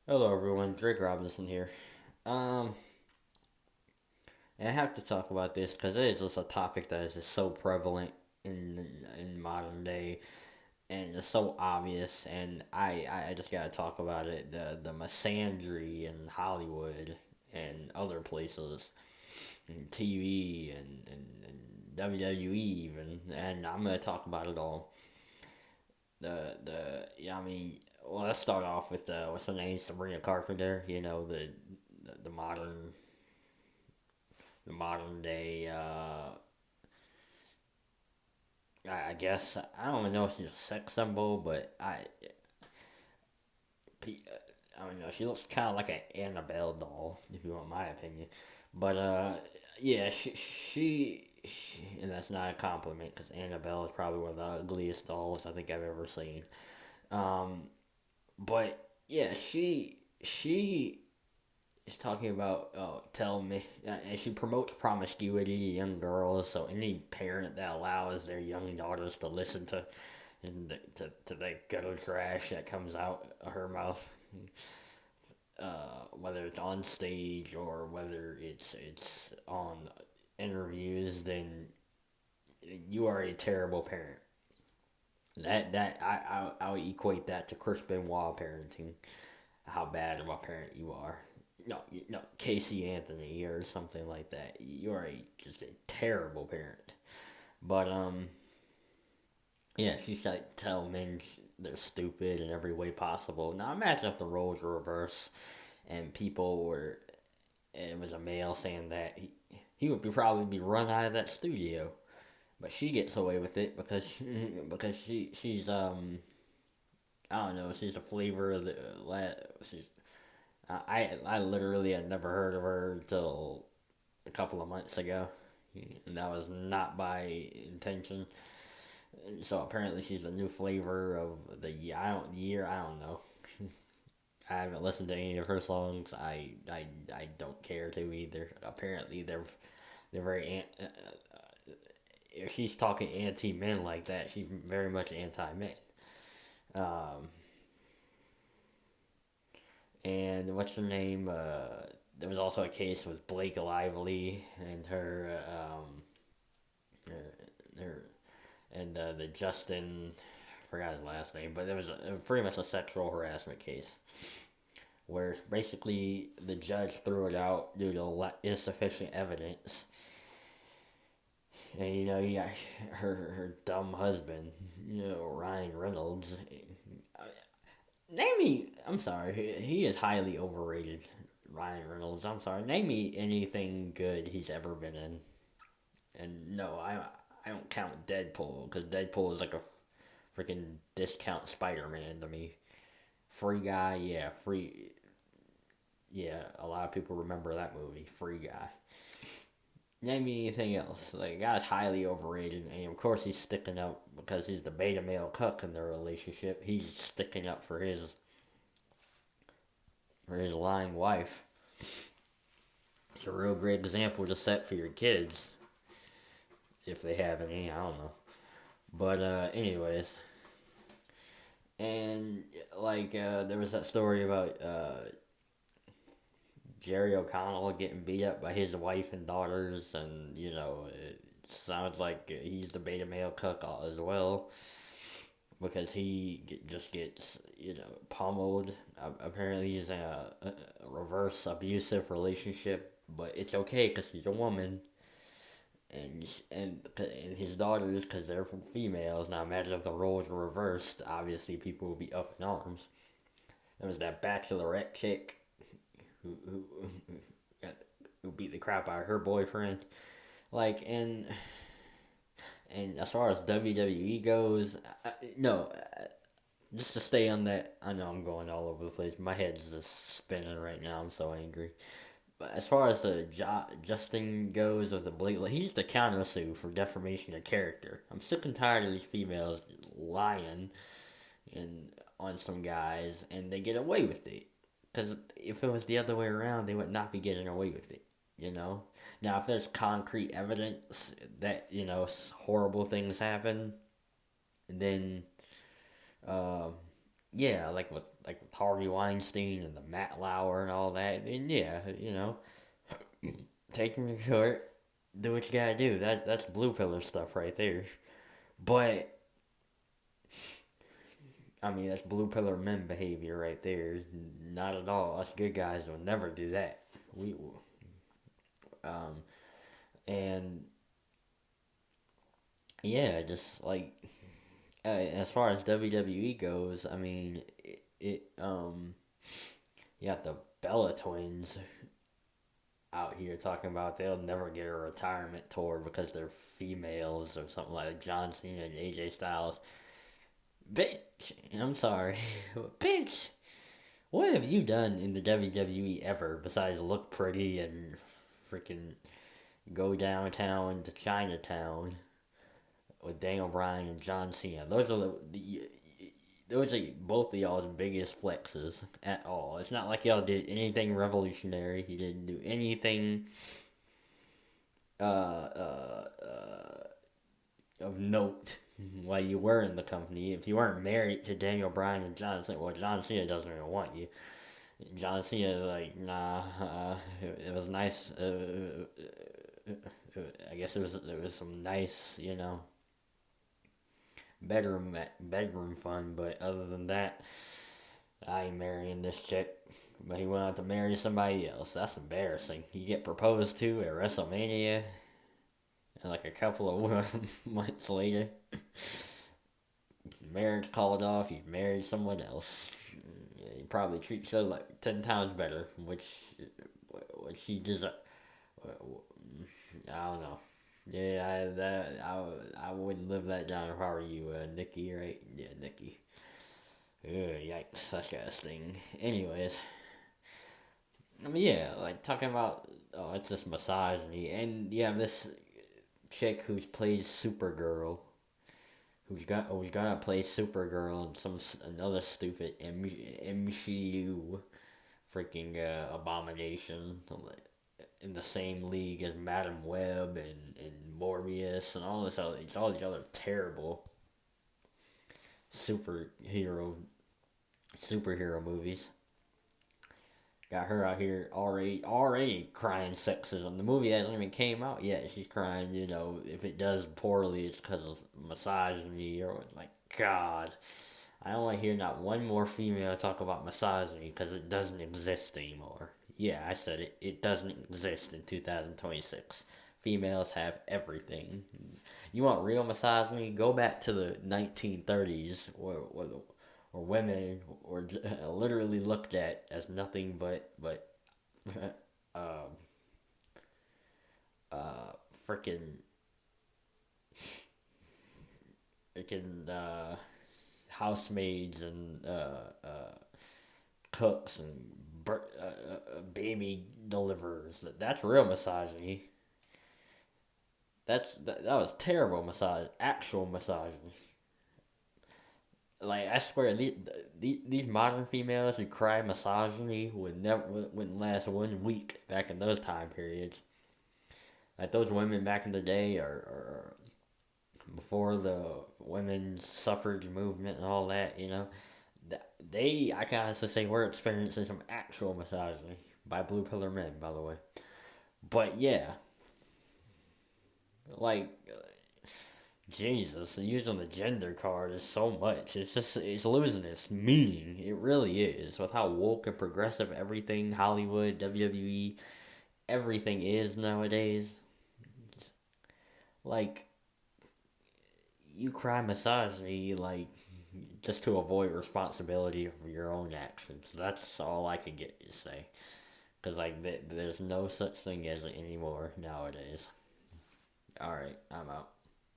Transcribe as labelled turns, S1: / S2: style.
S1: Hello everyone, Drake Robinson here. Um, and I have to talk about this because it is just a topic that is just so prevalent in modern day, and it's so obvious. And I just gotta talk about it. The misandry in Hollywood and other places, and TV and WWE even, and I'm gonna talk about it all. The yeah, I mean, well, let's start off with what's her name, Sabrina Carpenter. The modern day. I guess I don't even know if she's a sex symbol, but I don't know. She looks kind of like an Annabelle doll, if you want my opinion. But yeah, and that's not a compliment because Annabelle is probably one of the ugliest dolls I think I've ever seen. Um, but yeah, she is talking about tell me, and she promotes promiscuity to young girls. So any parent that allows their young daughters to listen to to the gutter trash that comes out of her mouth, whether it's on stage or whether it's on interviews, then you are a terrible parent. I would equate that to Chris Benoit parenting. How bad of a parent you are. No, Casey Anthony or something like that. You're just a terrible parent. But yeah, she's like tell men they're stupid in every way possible. Now imagine if the roles were reversed and people were, and it was a male saying that he would probably be run out of that studio. But she gets away with it because because she's I don't know, she's the flavor of the she's I literally had never heard of her until a couple of months ago, and that was not by intention. So apparently she's a new flavor of the year. I don't know. I haven't listened to any of her songs. I don't care to either. Apparently they're very if she's talking anti men like that, she's very much anti men. Um, and what's her name? There was also a case with Blake Lively and her and the Justin, I forgot his last name, but it was pretty much a sexual harassment case where basically the judge threw it out due to insufficient evidence. And you got her dumb husband, Ryan Reynolds. Name me, I'm sorry, he is highly overrated. Ryan Reynolds, I'm sorry. Name me anything good he's ever been in. And no, I don't count Deadpool because Deadpool is like a freaking discount Spider Man to me. Free Guy, yeah, free. Yeah, a lot of people remember that movie, Free Guy. Name me anything else. Like, guy's highly overrated, and of course he's sticking up because he's the beta male cuck in their relationship. He's sticking up for his lying wife. It's a real great example to set for your kids if they have any. I don't know, but anyways, and like there was that story about Jerry O'Connell getting beat up by his wife and daughters, and it sounds like he's the beta male cuck as well because just gets pummeled. Apparently, he's in a reverse abusive relationship, but it's okay because he's a woman. And his daughters, because they're from females. Now imagine if the roles were reversed. Obviously, people would be up in arms. There was that bachelorette chick who who beat the crap out of her boyfriend. Like and as far as WWE goes, no, just to stay on that. I know I'm going all over the place. My head's just spinning right now. I'm so angry. But as far as the Justin goes with the Blake, he's the counter sue for defamation of character. I'm sick and tired of these females lying and on some guys, and they get away with it. Because if it was the other way around, they would not be getting away with it. You know. Now, if there's concrete evidence that horrible things happen, then yeah, like like with Harvey Weinstein and the Matt Lauer and all that, then yeah, take him to court, do what you gotta do. That's blue pillar stuff right there. But I mean, that's blue pillar men behavior right there. Not at all. Us good guys will never do that. We um and yeah, just like as far as WWE goes, I mean, you got the Bella twins out here talking about they'll never get a retirement tour because they're females or something like John Cena and AJ Styles. Bitch, I'm sorry, bitch. What have you done in the WWE ever besides look pretty and freaking go downtown to Chinatown with Daniel Bryan and John Cena? Those are both of y'all's biggest flexes at all. It's not like y'all did anything revolutionary. You didn't do anything of note while you were in the company. If you weren't married to Daniel Bryan and John Cena, well, John Cena doesn't even want you. John Cena, like, nah, it was nice. I guess it was some nice, bedroom fun. But other than that, I ain't marrying this chick. But he went out to marry somebody else. That's embarrassing. You get proposed to at WrestleMania, and like a couple of months later, marriage called off. You married someone else. You probably treats her like 10 times better, which she deserves. I don't know. Yeah, I wouldn't live that down if I were you, Nikki. Right? Yeah, Nikki. Ugh, yikes, such a thing. Anyways, I mean, yeah, like talking about, oh, it's just misogyny, and you have this chick who plays Supergirl, who's gonna play Supergirl in another stupid MCU freaking abomination, in the same league as Madam Web and Morbius and all these other terrible superhero superhero movies. Got her out here already crying sexism. The movie hasn't even came out yet. She's crying. If it does poorly, it's because of misogyny or like God. I don't want to hear not one more female talk about misogyny because it doesn't exist anymore. Yeah, I said it. It doesn't exist in 2026. Females have everything. You want real misogyny? Go back to the 1930s where women were literally looked at as nothing but uh, freaking housemaids and cooks and baby deliverers. That's real misogyny. That was terrible actual misogyny. Like I swear, these modern females who cry misogyny wouldn't last 1 week back in those time periods. Like those women back in the day, or before the women's suffrage movement and all that, I can honestly say we're experiencing some actual misogyny by blue pillar men, by the way. But yeah, like Jesus, using the gender card is so much. It's losing its meaning. It really is. With how woke and progressive everything, Hollywood, WWE, everything is nowadays. Like, you cry misogyny, like, just to avoid responsibility for your own actions. That's all I could get to say. Because, like, there's no such thing as it anymore nowadays. Alright, I'm out.